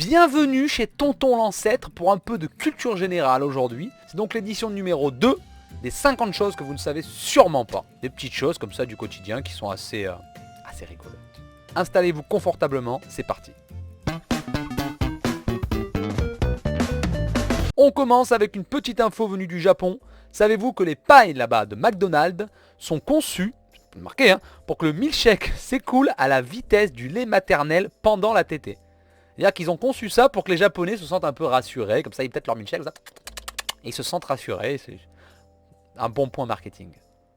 Bienvenue chez Tonton l'Ancêtre pour un peu de culture générale aujourd'hui. C'est donc l'édition numéro 2 des 50 choses que vous ne savez sûrement pas. Des petites choses comme ça du quotidien qui sont assez rigolotes. Installez-vous confortablement, c'est parti. On commence avec une petite info venue du Japon. Savez-vous que les pailles là-bas de McDonald's sont conçues, marqué, pour que le milkshake s'écoule à la vitesse du lait maternel pendant la tétée. C'est-à-dire qu'ils ont conçu ça pour que les Japonais se sentent un peu rassurés, comme ça ils peut-être leur milkshake, ça, et ils se sentent rassurés, c'est un bon point marketing.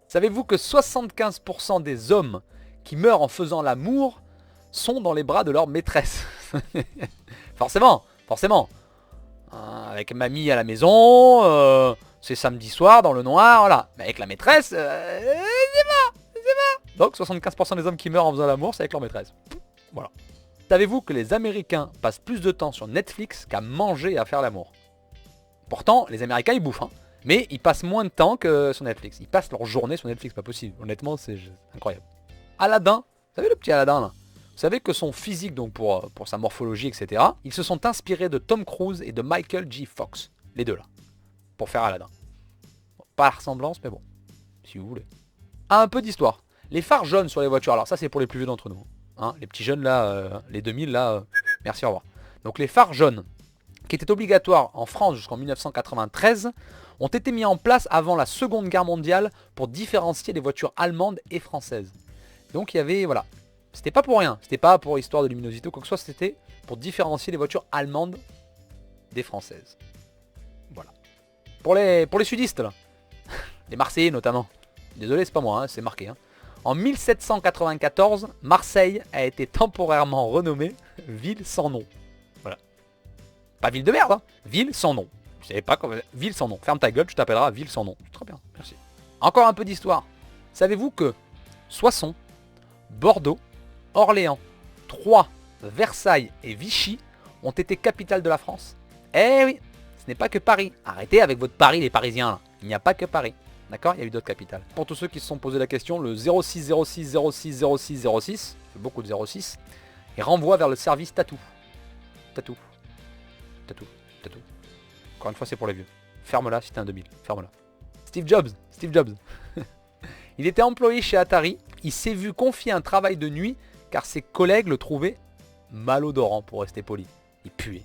Savez-vous que 75% des hommes qui meurent en faisant l'amour sont dans les bras de leur maîtresse? Forcément. Avec mamie à la maison, c'est samedi soir dans le noir, voilà. Mais avec la maîtresse, c'est pas. Donc 75% des hommes qui meurent en faisant l'amour, c'est avec leur maîtresse. Voilà. Savez-vous que les Américains passent plus de temps sur Netflix qu'à manger et à faire l'amour? Pourtant, les Américains ils bouffent, mais ils passent moins de temps que sur Netflix. Ils passent leur journée sur Netflix, pas possible. Honnêtement, c'est incroyable. Aladdin, vous savez le petit Aladdin là? Vous savez que son physique, donc pour sa morphologie, etc., ils se sont inspirés de Tom Cruise et de Michael J. Fox. Les deux là. Pour faire Aladdin. Bon, pas la ressemblance, mais bon. Si vous voulez. Un peu d'histoire. Les phares jaunes sur les voitures. Alors ça c'est pour les plus vieux d'entre nous. Les petits jeunes là, les 2000 là, merci, au revoir. Donc les phares jaunes, qui étaient obligatoires en France jusqu'en 1993, ont été mis en place avant la Seconde Guerre mondiale pour différencier les voitures allemandes et françaises. Donc il y avait, voilà. C'était pas pour rien, c'était pas pour histoire de luminosité ou quoi que ce soit, c'était pour différencier les voitures allemandes des françaises. Voilà. Pour les sudistes là, les Marseillais notamment. Désolé, c'est pas moi, c'est marqué. En 1794, Marseille a été temporairement renommée ville sans nom. Voilà. Pas ville de merde, ville sans nom. Je savais pas comment. Ville sans nom. Ferme ta gueule, tu t'appelleras ville sans nom. Très bien, merci. Encore un peu d'histoire. Savez-vous que Soissons, Bordeaux, Orléans, Troyes, Versailles et Vichy ont été capitales de la France? Eh oui, ce n'est pas que Paris. Arrêtez avec votre Paris les Parisiens là. Il n'y a pas que Paris. D'accord? Il y a eu d'autres capitales. Pour tous ceux qui se sont posé la question, le 06 06 06 06 06, c'est beaucoup de 06, et renvoie vers le service Tatou. Tatou. Encore une fois, c'est pour les vieux. Ferme-la si t'es un 2000. Ferme-la. Steve Jobs. Il était employé chez Atari. Il s'est vu confier un travail de nuit car ses collègues le trouvaient malodorant, pour rester poli. Il puait.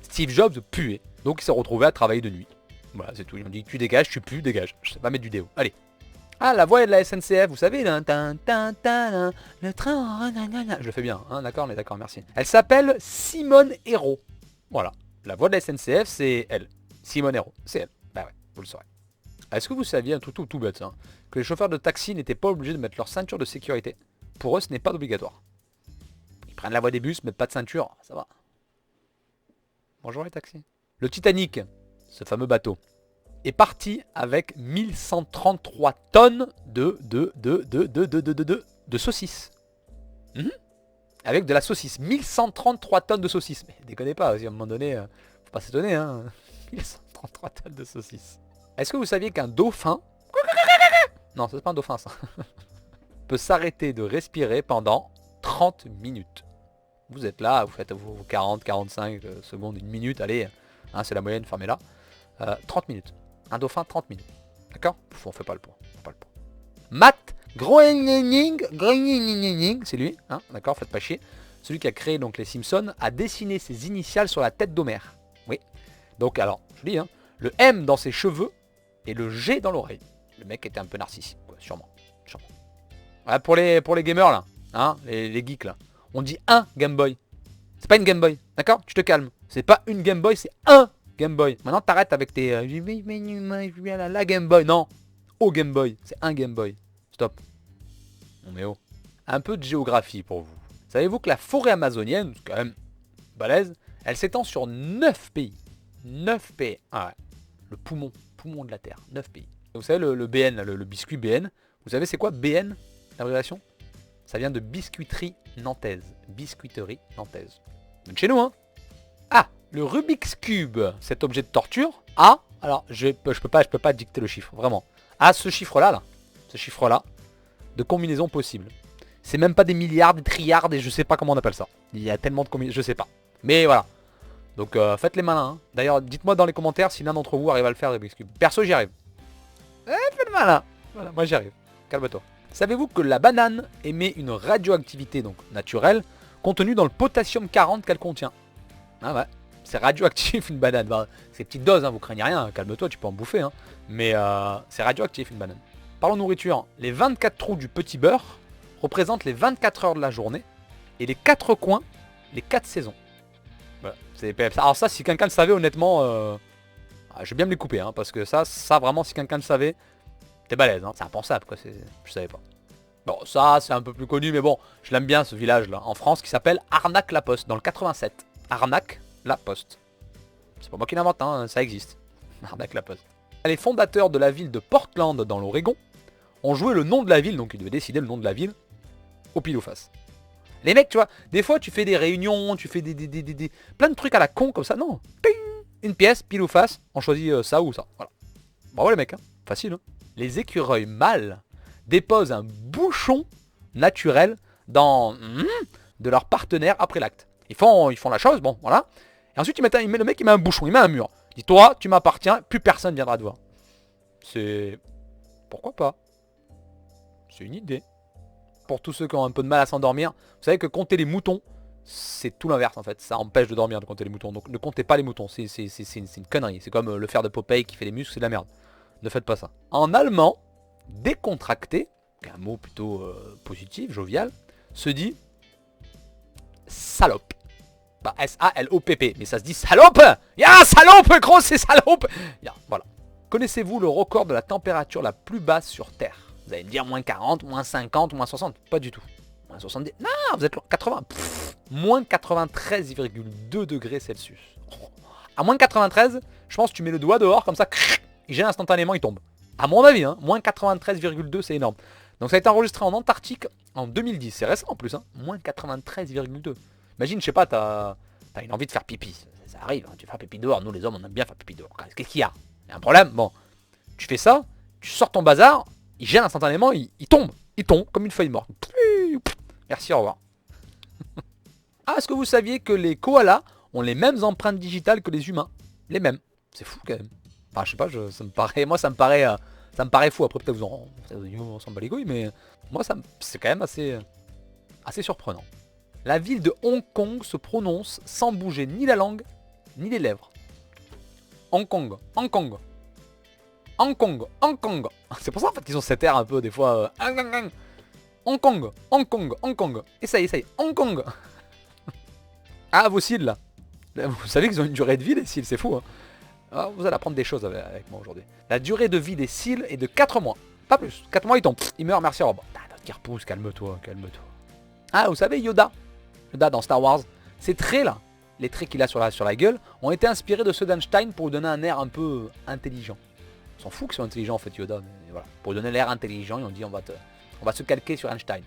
Steve Jobs puait. Donc il s'est retrouvé à travailler de nuit. Voilà, c'est tout. Ils ont dit tu dégages, tu pues, dégage. Je sais pas mettre du déo. Allez. Ah, la voix est de la SNCF, vous savez, le train. Je le fais bien, d'accord, on est d'accord, merci. Elle s'appelle Simone Hérault. Voilà. La voix de la SNCF, c'est elle. Simone Hérault, c'est elle. Bah ouais, vous le saurez. Est-ce que vous saviez, un truc tout bête, que les chauffeurs de taxi n'étaient pas obligés de mettre leur ceinture de sécurité? Pour eux, ce n'est pas obligatoire. Ils prennent la voie des bus, mettent pas de ceinture, ça va. Bonjour les taxis. Le Titanic, ce fameux bateau, est parti avec 1133 tonnes de saucisses. Avec de la saucisse. 1133 tonnes de saucisses. Mais déconnez pas, à un moment donné, faut pas s'étonner, 1133 tonnes de saucisses. Est-ce que vous saviez qu'un dauphin... Non, c'est pas un dauphin ça. peut s'arrêter de respirer pendant 30 minutes. Vous êtes là, vous faites vos 40, 45 secondes, une minute, allez, c'est la moyenne, fermez-la. 30 minutes. Un dauphin, 30 minutes. D'accord? On fait pas le point. Matt Groening, c'est lui, d'accord, faites pas chier. Celui qui a créé donc les Simpsons a dessiné ses initiales sur la tête d'Homer. Oui. Donc alors, je dis, le M dans ses cheveux et le G dans l'oreille. Le mec était un peu narcissique, quoi, sûrement. Voilà, pour les gamers là, les geeks là. On dit un Game Boy. C'est pas une Game Boy, d'accord? Tu te calmes. C'est pas une Game Boy, c'est un Game Boy. Maintenant t'arrêtes avec tes la Game Boy. Non, au Game Boy, c'est un Game Boy. Stop. On est haut. Un peu de géographie pour vous. Savez-vous que la forêt amazonienne, c'est quand même balèze, elle s'étend sur 9 pays. 9 pays. Ah ouais. Le poumon de la Terre. 9 pays. Vous savez le BN, le biscuit BN. Vous savez c'est quoi BN, l'abréviation? Ça vient de biscuiterie nantaise. Biscuiterie nantaise. Donc chez nous, Ah, le Rubik's Cube, cet objet de torture, a, alors je peux pas dicter le chiffre, vraiment. A ce chiffre-là, de combinaisons possibles. C'est même pas des milliards, des trilliards, et je sais pas comment on appelle ça. Il y a tellement de combinaisons, je sais pas. Mais voilà. Donc faites les malins. Hein. D'ailleurs, dites-moi dans les commentaires si l'un d'entre vous arrive à le faire. Parce que perso, j'y arrive. Faites le malin. Voilà, moi j'y arrive. Calme-toi. Savez-vous que la banane émet une radioactivité donc naturelle contenue dans le potassium 40 qu'elle contient? Ah ouais, c'est radioactif une banane. Bah, c'est petite dose, hein, vous craignez rien. Calme-toi, tu peux en bouffer. Hein. Mais c'est radioactif une banane. Parlons nourriture. Les 24 trous du petit beurre représentent les 24 heures de la journée. Et les 4 coins, les 4 saisons. Voilà. Alors ça, si quelqu'un le savait, honnêtement, je vais bien me les couper. Hein, parce que ça vraiment, si quelqu'un le savait, t'es balèze. Hein. C'est impensable, quoi. Je savais pas. Bon, ça, c'est un peu plus connu, mais bon, je l'aime bien, ce village-là, en France, qui s'appelle Arnac-la-Poste, dans le 87. Arnac-la-Poste. C'est pas moi qui l'invente, hein, ça existe. Arnac-la-Poste. Les fondateurs de la ville de Portland, dans l'Oregon, ont joué le nom de la ville, donc ils devaient décider le nom de la ville, au pile ou face. Les mecs, tu vois, des fois tu fais des réunions, tu fais plein de trucs à la con comme ça. Non, ping, une pièce, pile ou face, on choisit ça ou ça. Voilà. Bravo les mecs, hein. Facile. Hein. Les écureuils mâles déposent un bouchon naturel dans de leur partenaire après l'acte. Ils font la chose, bon, voilà. Et ensuite le mec il met un bouchon, il met un mur. Il dit toi, tu m'appartiens, plus personne viendra te voir. C'est... Pourquoi pas? C'est une idée. Pour tous ceux qui ont un peu de mal à s'endormir, vous savez que compter les moutons, c'est tout l'inverse en fait. Ça empêche de dormir de compter les moutons. Donc ne comptez pas les moutons, c'est une connerie. C'est comme le fer de Popeye qui fait les muscles, c'est de la merde. Ne faites pas ça. En allemand, décontracté, qui est un mot plutôt positif, jovial, se dit salope. Bah, S-A-L-O-P-P, mais ça se dit salope. Ya, salope, gros, c'est salope. Ya, voilà. Connaissez-vous le record de la température la plus basse sur Terre? Vous allez me dire moins 40, moins 50, moins 60. Pas du tout. Moins 70. Non, vous êtes 80. Moins 93,2 degrés Celsius. À moins 93, je pense que tu mets le doigt dehors, comme ça, il gèle instantanément, il tombe. À mon avis, hein, moins 93,2, c'est énorme. Donc ça a été enregistré en Antarctique en 2010. C'est récent en plus, hein. Moins 93,2. Imagine, je sais pas, t'as une envie de faire pipi. Ça arrive, hein, tu fais pipi dehors. Nous, les hommes, on aime bien faire pipi dehors. Qu'est-ce qu'il y a? Il y a un problème? Bon, tu fais ça, tu sors ton bazar, il gèle instantanément, il tombe. Il tombe comme une feuille morte. Merci, au revoir. Ah, est-ce que vous saviez que les koalas ont les mêmes empreintes digitales que les humains? Les mêmes. C'est fou quand même. Enfin, je sais pas, ça me paraît fou. Après, peut-être on s'en bat les couilles, mais moi, c'est quand même assez surprenant. La ville de Hong Kong se prononce sans bouger ni la langue, ni les lèvres. Hong Kong, Hong Kong. Hong Kong, Hong Kong. C'est pour ça en fait qu'ils ont cet air un peu des fois. Hong Kong, Hong Kong, Hong Kong. Essaye, Hong Kong. Ah, vos cils là. Vous savez qu'ils ont une durée de vie, les cils, c'est fou. Hein. Alors, vous allez apprendre des choses avec moi aujourd'hui. La durée de vie des cils est de 4 mois. Pas plus. 4 mois, ils tombent. Ils meurent, merci, au revoir. D'autres qui repoussent, calme-toi, calme-toi. Ah, vous savez, Yoda dans Star Wars, ces traits là, les traits qu'il a sur la gueule, ont été inspirés de ceux d'Einstein pour lui donner un air un peu intelligent. On s'en fout qu'ils soient intelligents en fait, Yoda, mais voilà. Pour lui donner l'air intelligent, ils ont dit on va se calquer sur Einstein.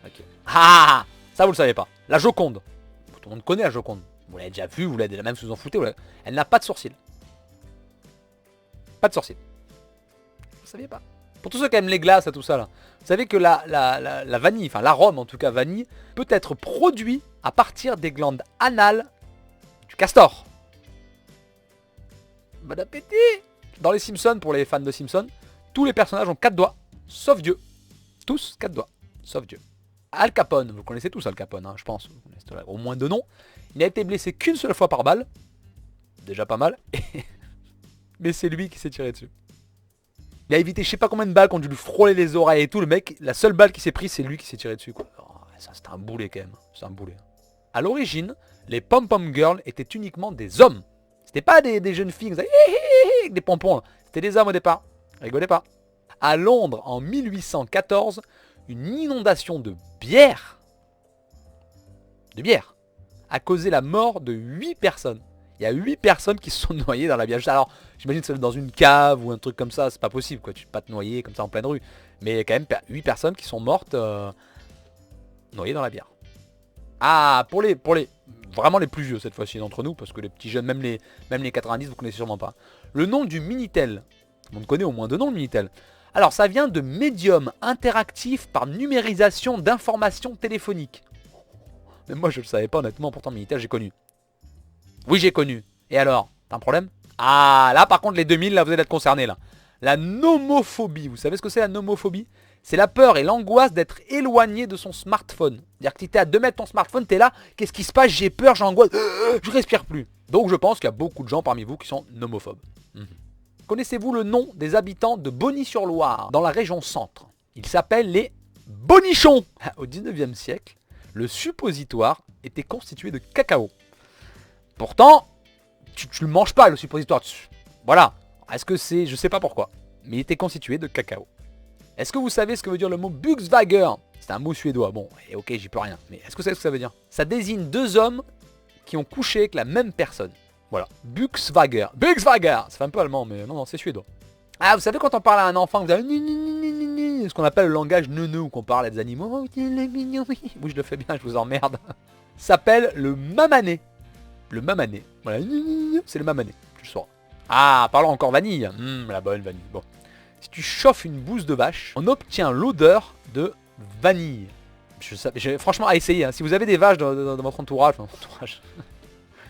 Ok. Ah, ça vous le savez pas. La Joconde. Tout le monde connaît la Joconde. Vous l'avez déjà vue, vous l'avez même si vous en foutez. Elle n'a pas de sourcils. Pas de sourcils. Vous saviez pas. Pour tous ceux qui aiment les glaces et tout ça là. Vous savez que la vanille, enfin l'arôme en tout cas vanille, peut être produit à partir des glandes anales du castor. Bon appétit. Dans les Simpsons, pour les fans de Simpsons, tous les personnages ont 4 doigts, sauf Dieu. Tous 4 doigts, sauf Dieu. Al Capone, vous connaissez tous Al Capone, hein, je pense. Vous connaissez au moins 2 noms. Il n'a été blessé qu'une seule fois par balle. Déjà pas mal. Mais c'est lui qui s'est tiré dessus. Il a évité je sais pas combien de balles qui ont dû lui frôler les oreilles et tout. Le mec, la seule balle qui s'est prise, c'est lui qui s'est tiré dessus. Quoi. Oh, ça, c'était un boulet quand même. C'est un boulet. À l'origine, les pom-pom girls étaient uniquement des hommes. C'était pas des jeunes filles avec des pompons. C'était des hommes au départ. Rigolez pas. À Londres, en 1814, une inondation de bière a causé la mort de 8 personnes. Il y a 8 personnes qui se sont noyées dans la bière. Alors, j'imagine que c'est dans une cave ou un truc comme ça, c'est pas possible, quoi. Tu peux pas te noyer comme ça en pleine rue. Mais quand même 8 personnes qui sont mortes noyées dans la bière. Ah, pour les vraiment les plus vieux cette fois-ci d'entre nous, parce que les petits jeunes, même les 90, vous connaissez sûrement pas. Le nom du Minitel. On connaît au moins 2 noms, le Minitel. Alors, ça vient de médium interactif par numérisation d'informations téléphoniques. Mais moi, je le savais pas, honnêtement, pourtant Minitel, j'ai connu. Oui, j'ai connu. Et alors, t'as un problème? Ah, là par contre les 2000, là vous allez être concernés là. La nomophobie, vous savez ce que c'est la nomophobie? C'est la peur et l'angoisse d'être éloigné de son smartphone. C'est-à-dire que si t'es à 2 mètres de ton smartphone, t'es là, qu'est-ce qui se passe? J'ai peur, j'angoisse, je respire plus. Donc je pense qu'il y a beaucoup de gens parmi vous qui sont nomophobes. Connaissez-vous le nom des habitants de Bonny-sur-Loire, dans la région centre? Ils s'appellent les Bonichons. Au 19e siècle, le suppositoire était constitué de cacao. Pourtant, tu le manges pas le suppositoire. Voilà. Est-ce que c'est... Je sais pas pourquoi. Mais il était constitué de cacao. Est-ce que vous savez ce que veut dire le mot Buxvager? C'est un mot suédois. Bon, et ok, j'y peux rien. Mais est-ce que vous savez ce que ça veut dire? Ça désigne deux hommes qui ont couché avec la même personne. Voilà. Buxvager. Buxvager. Ça fait un peu allemand, mais non, c'est suédois. Ah, vous savez quand on parle à un enfant, vous avez ce qu'on appelle le langage neuneu, qu'on parle à des animaux. Oui, je le fais bien, je vous emmerde. Ça s'appelle le mamané. Le mamané. Voilà. C'est le mamané. Tu le sauras. Ah, parlons encore vanille. La bonne vanille. Bon. Si tu chauffes une bouse de vache, on obtient l'odeur de vanille. Franchement, à essayer. Hein. Si vous avez des vaches dans votre entourage,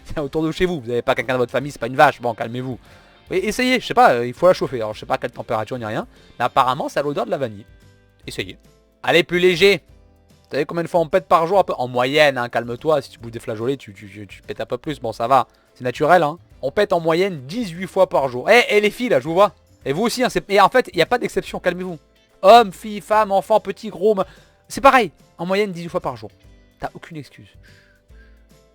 c'est autour de chez vous. Vous n'avez pas quelqu'un de votre famille, c'est pas une vache. Bon, calmez-vous. Oui, essayez. Je sais pas, il faut la chauffer. Alors, je sais pas à quelle température ni rien. Mais apparemment, ça a l'odeur de la vanille. Essayez. Allez, plus léger. Vous savez combien de fois on pète par jour? En moyenne, hein, calme-toi. Si tu bouges des flageolets, tu pètes un peu plus. Bon, ça va. C'est naturel. Hein. On pète en moyenne 18 fois par jour. Eh, les filles, là, je vous vois. Et vous aussi. Hein, et en fait, il n'y a pas d'exception. Calmez-vous. Hommes, filles, femmes, enfants, petits, gros. C'est pareil. En moyenne, 18 fois par jour. T'as aucune excuse.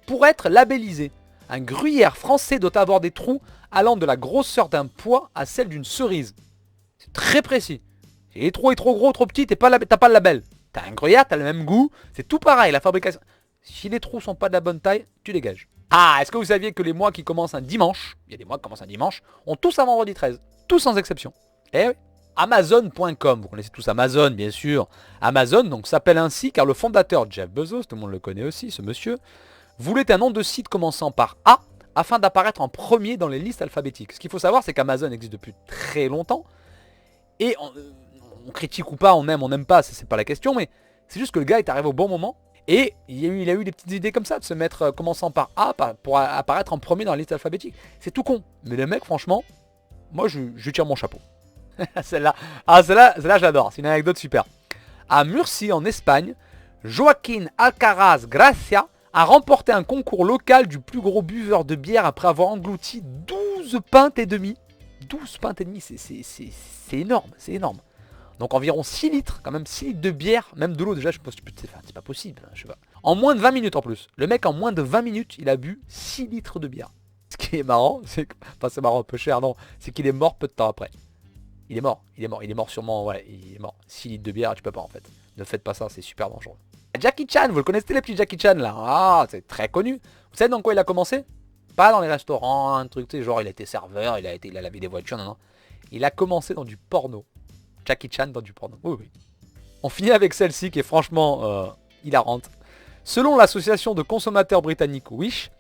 Pour être labellisé, un gruyère français doit avoir des trous allant de la grosseur d'un pois à celle d'une cerise. C'est très précis. Si les trous est trop gros, trop petit, t'as pas le label. T'as un gruyère, t'as le même goût, c'est tout pareil, la fabrication. Si les trous sont pas de la bonne taille, tu dégages. Ah, est-ce que vous saviez que les mois qui commencent un dimanche, il y a des mois qui commencent un dimanche, ont tous un vendredi 13. Tous sans exception. Eh oui. Amazon.com, vous connaissez tous Amazon, bien sûr. Amazon donc s'appelle ainsi car le fondateur Jeff Bezos, tout le monde le connaît aussi, ce monsieur, voulait un nom de site commençant par A afin d'apparaître en premier dans les listes alphabétiques. Ce qu'il faut savoir, c'est qu'Amazon existe depuis très longtemps. Et on critique ou pas, on aime, on n'aime pas, c'est pas la question, mais c'est juste que le gars est arrivé au bon moment. Et il a eu des petites idées comme ça, de se mettre commençant par A pour apparaître en premier dans la liste alphabétique. C'est tout con. Mais le mec, franchement, moi je tire mon chapeau. Celle-là, celle-là j'adore, c'est une anecdote super. À Murcie, en Espagne, Joaquín Alcaraz Gracia a remporté un concours local du plus gros buveur de bière après avoir englouti 12 pintes et demie. 12 pintes et demie, c'est énorme, c'est énorme. Donc environ 6 litres, quand même 6 litres de bière, même de l'eau déjà, je pense que c'est pas possible, je sais pas. En moins de 20 minutes en plus. Le mec en moins de 20 minutes, il a bu 6 litres de bière. Ce qui est marrant, c'est marrant, un peu cher, non, c'est qu'il est mort peu de temps après. Il est mort sûrement, ouais, il est mort. 6 litres de bière, tu peux pas en fait. Ne faites pas ça, c'est super dangereux. Jackie Chan, vous le connaissez les petits Jackie Chan là? Ah, c'est très connu. Vous savez dans quoi il a commencé? Pas dans les restaurants, un truc, tu sais, genre il a été serveur, il a lavé des voitures, non. Il a commencé dans du porno. Jackie Chan dans du porno. Oui. On finit avec celle-ci qui est franchement hilarante. Selon l'association de consommateurs britanniques Wish,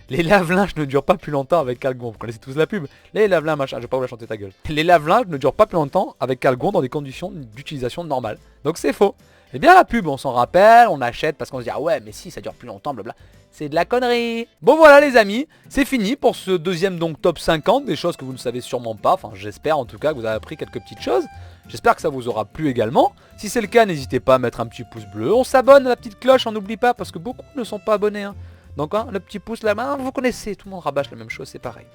les lave-linges ne durent pas plus longtemps avec Calgon. Vous connaissez tous la pub. Les lave-linges, machin, je vais pas vous la chanter ta gueule. Les lave-linges ne durent pas plus longtemps avec Calgon dans des conditions d'utilisation normales. Donc c'est faux. Eh bien la pub, on s'en rappelle, on achète parce qu'on se dit ah ouais mais si ça dure plus longtemps, blabla. C'est de la connerie. Bon voilà les amis, c'est fini pour ce deuxième donc top 50, des choses que vous ne savez sûrement pas. Enfin j'espère en tout cas que vous avez appris quelques petites choses. J'espère que ça vous aura plu également. Si c'est le cas, n'hésitez pas à mettre un petit pouce bleu. On s'abonne à la petite cloche, on n'oublie pas parce que beaucoup ne sont pas abonnés. Hein. Donc hein, le petit pouce là, vous connaissez, tout le monde rabâche la même chose, c'est pareil.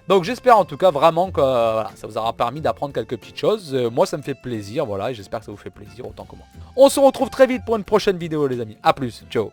Donc j'espère en tout cas vraiment que voilà, ça vous aura permis d'apprendre quelques petites choses. Moi ça me fait plaisir, voilà, et j'espère que ça vous fait plaisir autant que moi. On se retrouve très vite pour une prochaine vidéo les amis. A plus, ciao.